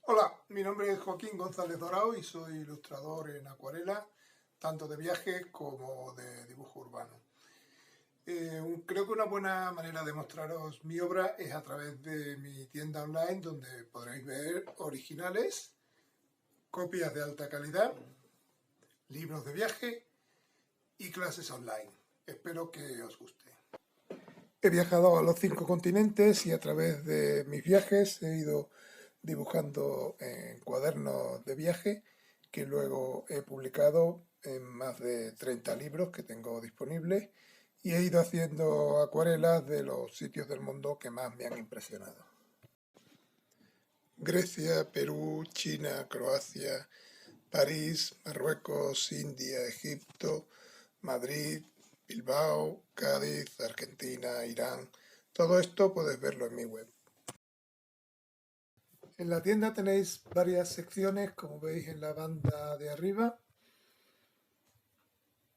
Hola, mi nombre es Joaquín González Dorao y soy ilustrador en acuarela, tanto de viajes como de dibujo urbano. Creo que una buena manera de mostraros mi obra es a través de mi tienda online, donde podréis ver originales, copias de alta calidad, libros de viaje y clases online. Espero que os guste. He viajado a los 5 continentes y a través de mis viajes he ido dibujando en cuadernos de viaje que luego he publicado en más de 30 libros que tengo disponibles y he ido haciendo acuarelas de los sitios del mundo que más me han impresionado. Grecia, Perú, China, Croacia, París, Marruecos, India, Egipto, Madrid, Bilbao, Cádiz, Argentina, Irán. Todo esto puedes verlo en mi web. En la tienda tenéis varias secciones, como veis en la banda de arriba.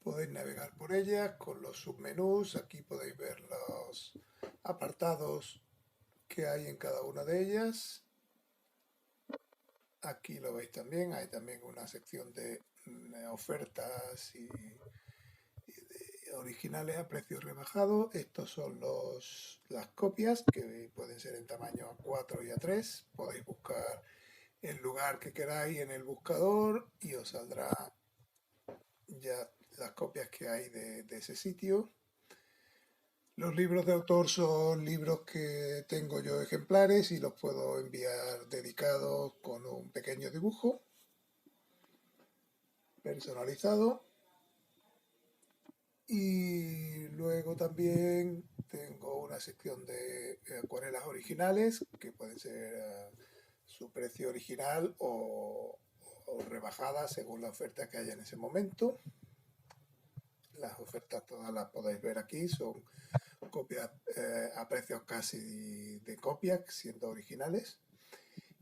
Podéis navegar por ellas con los submenús. Aquí podéis ver los apartados que hay en cada una de ellas. Aquí lo veis también. Hay también una sección de ofertas y originales a precio rebajado. Estos son las copias que pueden ser en tamaño A4 y A3. Podéis buscar el lugar que queráis en el buscador y os saldrá ya las copias que hay de ese sitio. Los libros de autor son libros que tengo yo ejemplares y los puedo enviar dedicados con un pequeño dibujo personalizado. Y luego también tengo una sección de acuarelas originales que pueden ser su precio original o rebajadas según la oferta que haya en ese momento. Las ofertas todas las podéis ver aquí, son copias a precios casi de copias, siendo originales.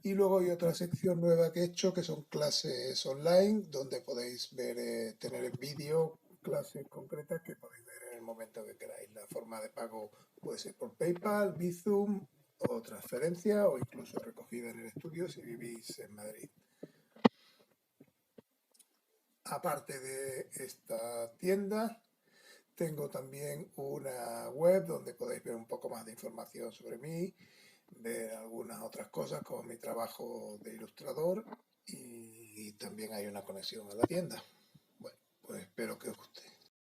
Y luego hay otra sección nueva que he hecho que son clases online, donde podéis ver, tener en vídeo clases concretas que podéis ver en el momento que queráis. La forma de pago puede ser por PayPal, Bizum o transferencia o incluso recogida en el estudio si vivís en Madrid. Aparte de esta tienda, tengo también una web donde podéis ver un poco más de información sobre mí, ver algunas otras cosas como mi trabajo de ilustrador y también hay una conexión a la tienda. Bueno, pues espero que os guste.